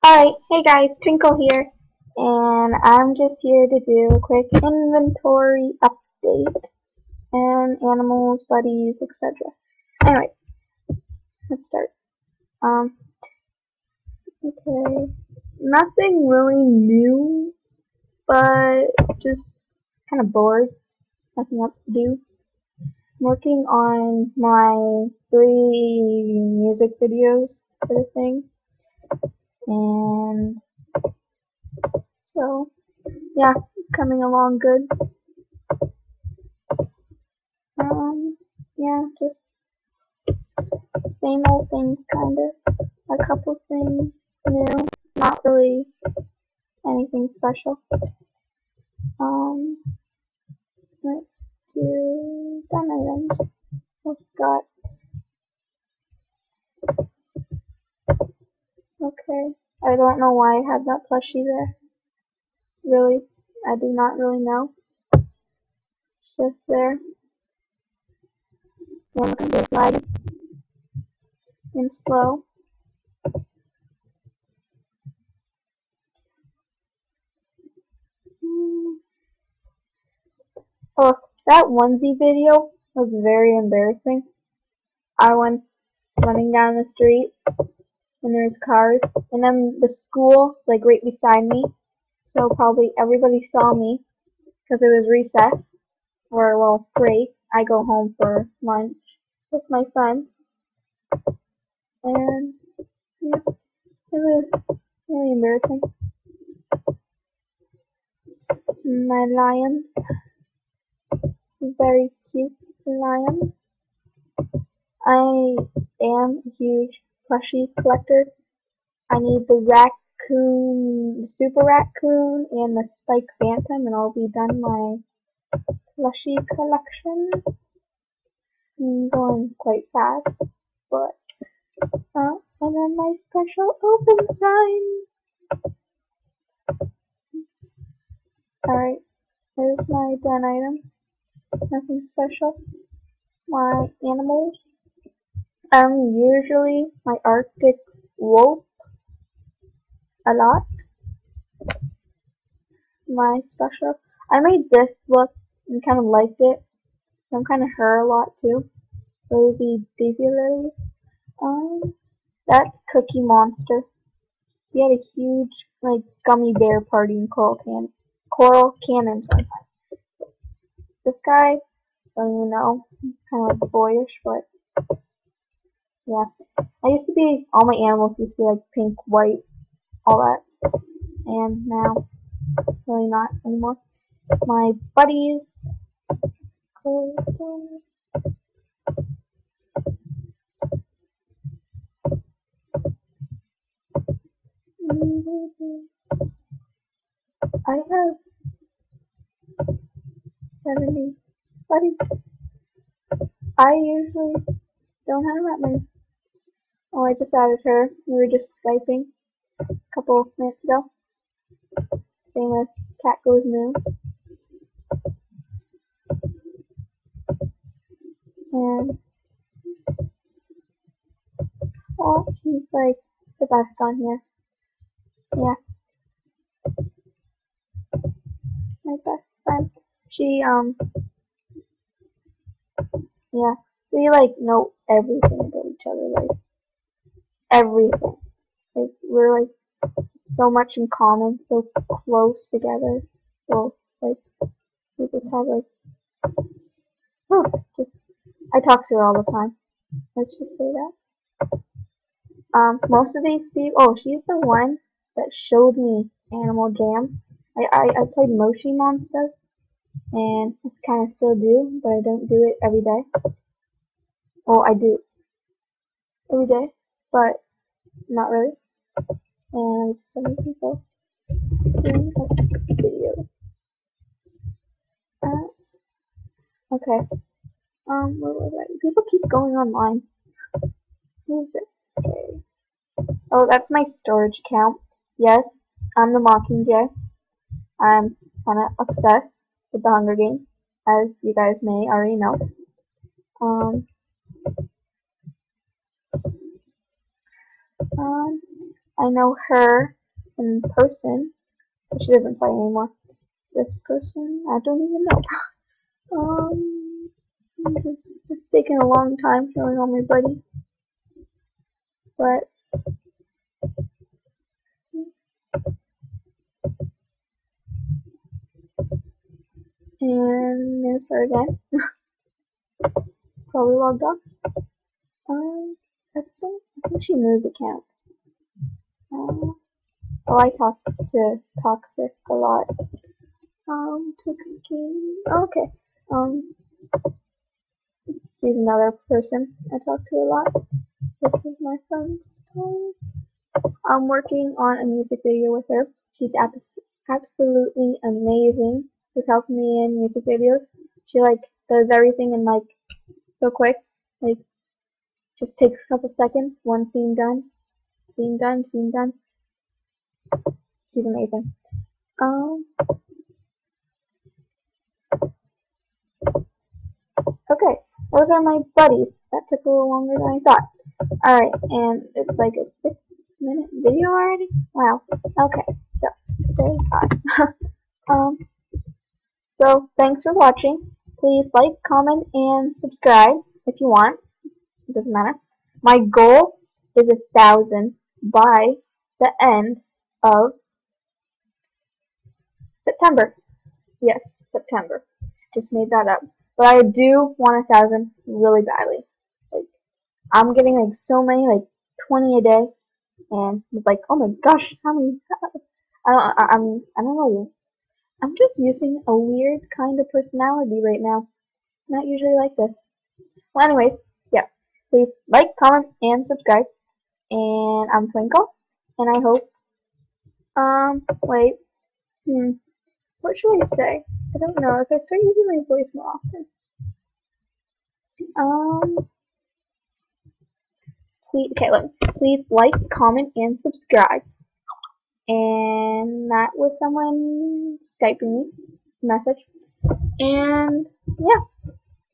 Alright, hey guys, Twinkle here, and I'm just here to do a quick inventory update and animals, buddies, etc. Anyways, let's start. Um, okay, nothing really new, but just kind of bored, nothing else to do. I'm working on my 3 music videos for the thing, and so yeah, it's coming along good. Yeah, just same old things, kind of. A couple things new, not really anything special. Um, let's do done items. What's got? Okay, I don't know why I have that plushie there. Really, I do not really know. It's just there. Yeah, I'm gonna do it laggy and slow. Oh, that onesie video was very embarrassing. I went running down the street and there's cars, and then the school like right beside me, so probably everybody saw me because it was recess or well break. I go home for lunch with my friends, and yeah, it was really embarrassing. My lions, very cute lions. I am a huge plushie collector. I need the raccoon, the super raccoon, and the spike phantom, and I'll be done my plushie collection. I'm going quite fast, but and then my special open sign. Alright, there's my done items. Nothing special. My animals. Usually my Arctic wolf a lot. My special. I made this look and kind of liked it. So I'm kind of her a lot too. Rosie Daisy Lily. That's Cookie Monster. We had a huge like gummy bear party in Coral Canyons one time. This guy, don't even know, kind of like boyish, but yeah. All my animals used to be like pink, white, all that, and now really not anymore. My buddies, I have 70 buddies. I usually don't have that many. Oh, I just added her. We were just Skyping a couple minutes ago. Same with Cat Goes Moo. And oh, she's like the best on here. Yeah, my best friend. She yeah, we like know everything about each other, like everything. Like we're like so much in common, so close together. Well, like we just have like just I talk to her all the time. Let's just say that. Most of these people. Oh, she's the one that showed me Animal Jam. I played Moshi Monsters, and I kind of still do, but I don't do it every day. Well, I do every day, but not really. And so many people see a video. Okay. Where was I? People keep going online. Who is it? Okay. Oh, that's my storage account. Yes, I'm the Mockingjay. I'm kind of obsessed with the Hunger Games, as you guys may already know. Um, I know her in person. She doesn't play anymore. This person, I don't even know. It's taken a long time showing all my buddies. But and there's her again. Probably logged off. I think she moved accounts. Oh, I talk to Toxic a lot. Twixking. Okay. She's another person I talk to a lot. This is my friend's story. I'm working on a music video with her. She's absolutely amazing with helping me in music videos. She like does everything in like so quick. Like just takes a couple seconds. One scene done. Scene done. Scene done. She's amazing. Okay, those are my buddies. That took a little longer than I thought. Alright, and it's like a 6-minute video already? Wow. Okay, so, say bye. So, thanks for watching. Please like, comment, and subscribe if you want. It doesn't matter. My goal is 1,000 by the end of September. Yes, September. Just made that up. But I do want 1,000 really badly. Like, I'm getting like so many, like 20 a day, and it's like, oh my gosh, how many? I don't know. I'm just using a weird kind of personality right now. Not usually like this. Well, anyways, yeah. Please like, comment, and subscribe. And I'm Twinkle, and I hope. Wait. What should I say? I don't know. If I start using my voice more often. Please like, comment, and subscribe. And that was someone Skyping me, message. And yeah,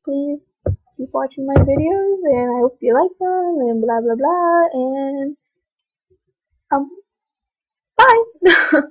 please keep watching my videos, and I hope you like them, and blah blah blah, and bye.